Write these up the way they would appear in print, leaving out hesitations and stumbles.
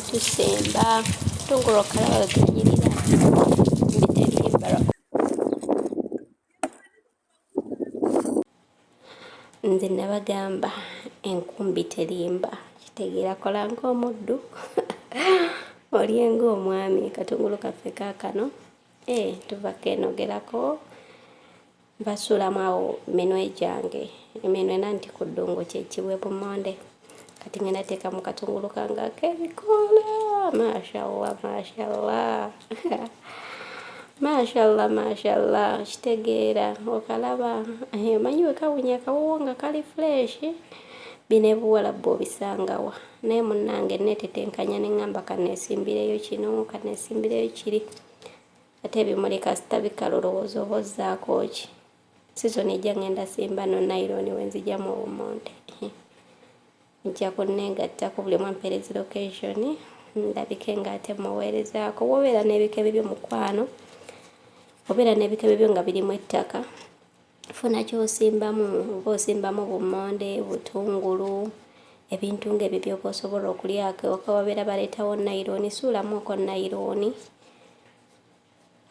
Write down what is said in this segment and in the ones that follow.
tusemba tungulu kalaba ganyirira mbiterimba nze nabagamba enkumbi terimba kitegeera kola ng'omuddu olyenga omwami katungulu kaffe kaakano tuva kenogerako basulamu awo minwe gyange eminwe nanti ku ddungu kyekibwe bumonde kati ngenda teekamu katungulu kange ak'ebikoola mashallah mashallah mashallah mashallah kitegeera okalaba omanyi bwe kawunya akawoowo nga kali fresh bino ebuwalabu obisangawa naye munnange neetetenkanya ne ŋŋamba kaneesimbireyo kino kaneesimbireyo kiri ate ebimuli kasita bikala olowooza oba ozzaako ki sizoni ejja ngenda simba no naironi wenzijjamu obumonde nja kunneegattako buli mwampeereza location ndabike ng'ate muweerezaako wobeera n'ebikebe by'omukwano obeera n'ebikebe byo nga birimu ettaka funa kyosimbamu oba osimbamu bumonde butungulu ebintu ng'ebyo byoba osobola okulyako ewaka wabeera baleetawo naironi suulamuoko naironi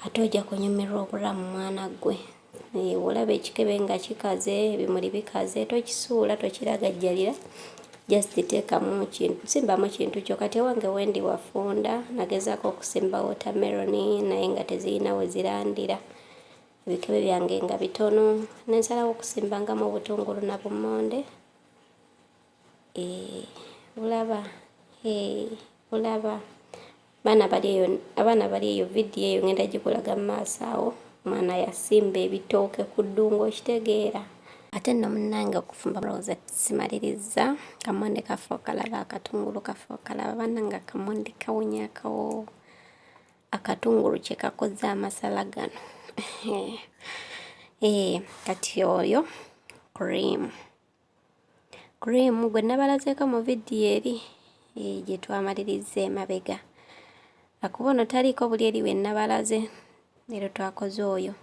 ate ojja kunyumirwa obulamu mwana gwe olaba ekikebe nga kikaze ebimuli bikaze tokisuula tokiragajjalira just teekamu kintu simbamu kintu kyo kati ewange wendi wafunda nagezaako okusimba watermeloni naye nga tezirina we zirandira ebikebe byange nga bitono nensalawo okusimbangamu obutungulu na bumonde bulaba bulaba abaana bali eyo vidiyo eyo ngenda gikulaga mu maaso awo omwana yasimba ebitooke ku ddungu okitegeera ate nno munnange okufumba mulowooza simaliriza kamonde kaffe okalaba akatungulu kaffe okalaba bannange akamonde kawunya akawo akatungulu kye kakoze amasala gano kati oyo cream gwe nabalazeeko mu vidiyo eri gye twamaliriza emabega akuba ono taliiko buli eri we nabalaze leero twakoze oyo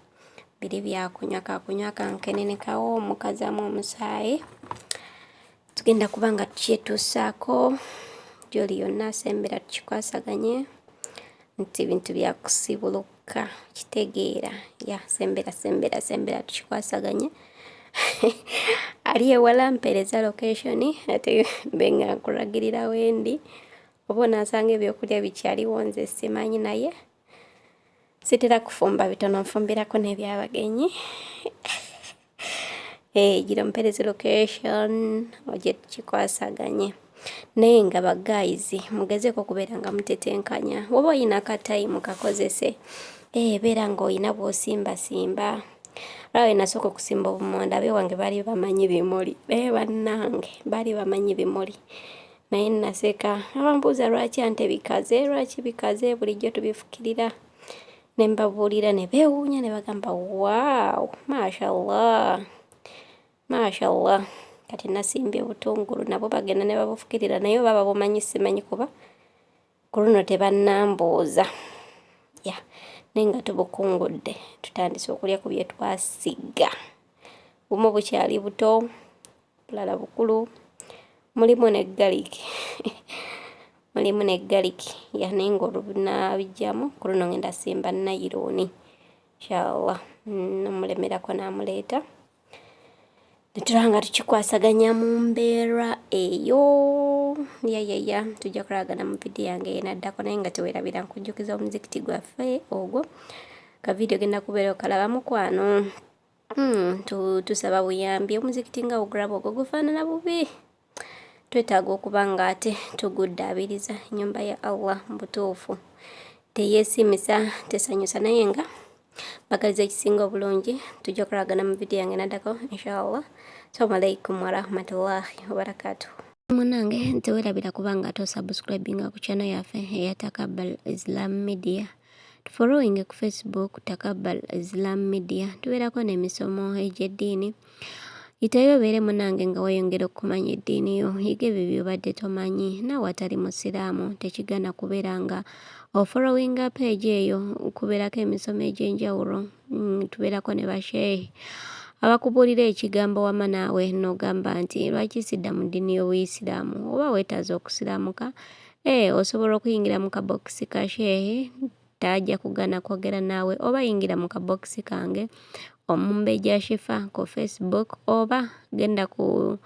biri byakunywa kakunywa kankenene kawo omukazaamu omusaayi tugenda kuba nga tukyetuusaako gyoli yonna asembera tukikwasaganye nti bintu byakusibuluka kitegeera ya sembera tukikwasaganye ali ewala mpeereza location ate mbenga nkuragirira wendi oba onaasanga ebyokulya bikyaliwo nze simanyi naye sitera kufumba bitono nfumbirako n'ebyabagenyi giro mpeereza location ojje tukikwasaganye naye nga bagaizi mugezeeko okubeera nga mutetenkanya oba oyina akatayimu kakozese beera ng'oyina bw'osimbasimba olaba nasooka okusimba obumonde abeewange baali bamanyi bimuli bannange baali bamanyi bimuli naye naseka abambuuza lwaki ante bikaze lwaki bikaze bulijjo tubifukirira ne mbabuulira ne beewuunya ne bagamba waaw mashallah mashallah kati nasimbye obutungulu nabo bagenda ne babufukirira naye oba babumanyi simanyi kuba ku luno tebannambuuza naye nga tubukungudde tutandise okulya ku bye twasiga bumu bukyali buto bulala bukulu mulimu ne garlic mulimu ne garlic naye ng'olunabijjamu ku luno ngenda simba naironi inshallah nomulemerako namuleeta netulanga tukikwasaganya mu mbeera eyo yayaya tujja kulagana mu vidiyo yange yenaddako naye nga teweerabira nkujjukiza omuzikiti gwaffe ogwo kavidiyo genda kubeera okalaba mukwano tusaba buyambi omuzikiti nga ogulaba ogwo gufaanana bubi twetaaga okuba nga ate tuguddaabiriza ennyumba ya Allah butuufu teyeesimisa tesanyusa naye nga bagaliza ekisinga obulungi tujja kulagana mu vidiyo yange naddako inshallah. Assalamu alaikum warahmatullahi wabarakatuh. Munange teweerabira kubanga tosubscribinga ku channel yaffe eya Takabbal Islam Media. Tufollowing ku Facebook Takabbal Islam Media. Tubeerako n'emisomo egy'eddiini. Itayo beere munange nga weyongera okumanya eddiini yo. Yiga ebyo by'obadde tomanyi. Naawe atali musiraamu tekigana kubeera nga ofollowinga page eyo kubeerako emisomo egy'enjawulo. Tubeerako ne basheehi abakubuulira ekigambo wama naawe n'ogamba nti lwaki sidda mu ddiini y'Obuyisiraamu oba weetaaze okusiraamuka osobola okuyingira mu kabokisi ka shehe tajja kugana kwogera naawe, oba yingira mu kabokisi kange Omumbeja Shifah ku Facebook, oba genda ku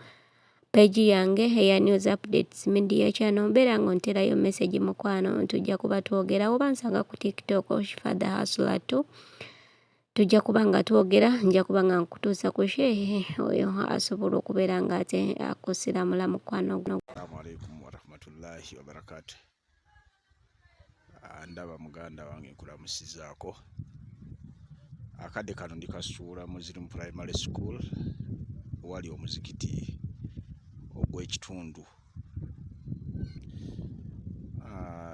page yange eya News Updates Media Channel. Beera ng'onterayo message mukwano, tujja kuba twogera. Oba nsanga ku TikTok Shifah Jazaalwa 2, tujja kuba nga twogera. Nja kuba nga nkutuusa ku shehe oyo asobola okubeera nga ate akusiramula mukwano guno. Assalamu alaikum warahmatullahi wabarakatuh. Ndaba muganda wange nkulamusizaako. Akadde kano ndikasuula Muslim Primary School wali omuzikiti ogw'ekitundu.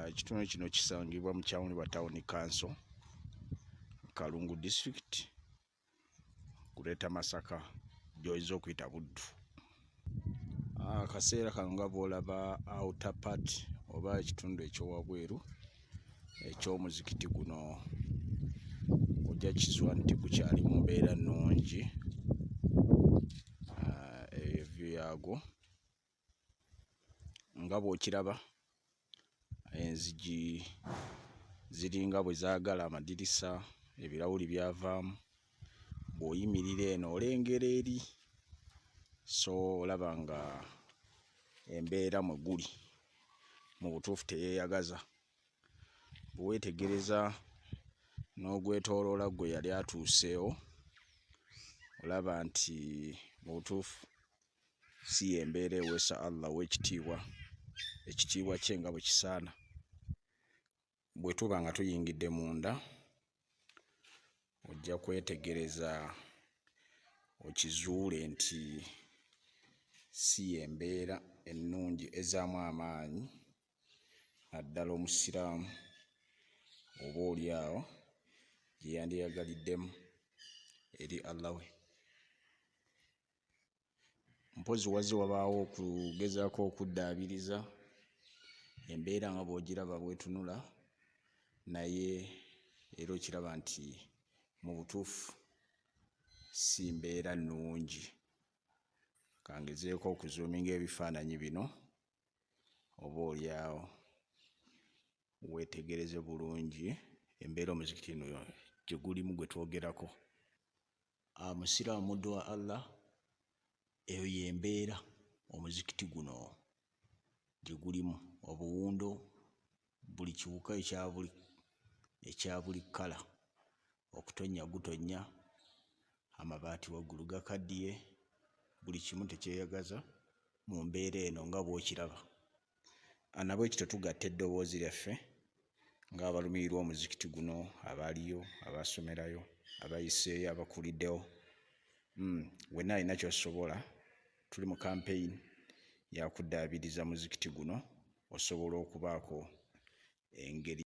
Ekitundu kino kisangibwa mu kyawunibwa Town Council, Kalungu District, Greater Masaka, gy'oyinza okuyita Buddu. Akaseera kano nga bw'olaba outer part oba ekitundu ekyowabweru eky'omuzikiti guno ojja kizwa nti gukyali mu mbeera nnungi. Evyu yaagwo nga bw'okiraba, enzigi ziringa bwe zaagala, amadirisa, ebirawuli byavaamu. Bw'oyimirira eno olengera eri, so olaba nga embeera mwe guli mu butuufu teyeeyagaza. Bwe weetegereza n'ogwetooloola gwe yali atuuseewo, olaba nti mu butuufu si y'embeera eweesa Allah w'ekitiibwa, ekitiibwa kye nga bwe kisaana. Bwe tuba nga tuyingidde munda, ojja kwetegereza okizuule nti si y'embeera ennungi ezaamu amaanyi, naddala omusiraamu oba oli awo gye yandiyagaliddemu eri Allah we. Mpozi wazze wabaawo okugezaako okuddaabiriza embeera nga bw'ogiraba bw'etunula, naye era okiraba nti mu butuufu si mbeera nnungi. Kangezeeko okuzoominga ebifaananyi bino, oba oli awo weetegereze bulungi embeera omuzikiti eno gye gulimu gwe twogerako. Musiraamu muddu wa Allah, eyo y'embeera omuzikiti guno gye gulimu. Obuwundo, buli kiwuka ekya buli kkala, okutonnya gutonnya, amabaati waggulu gakaddiye, buli kimu tekyeyagaza mu mbeera eno nga bw'okiraba. Nabwe kityo tugatta eddoboozi lyaffe ng'abalumirirwa omuzikiti guno, abaliyo, abasomerayo, abayiseeyo, abakuliddewo. Wenna alina ky'osobola. Tuli mu campaign ya kuddaabiriza muzikiti guno, osobola okubaako engeri.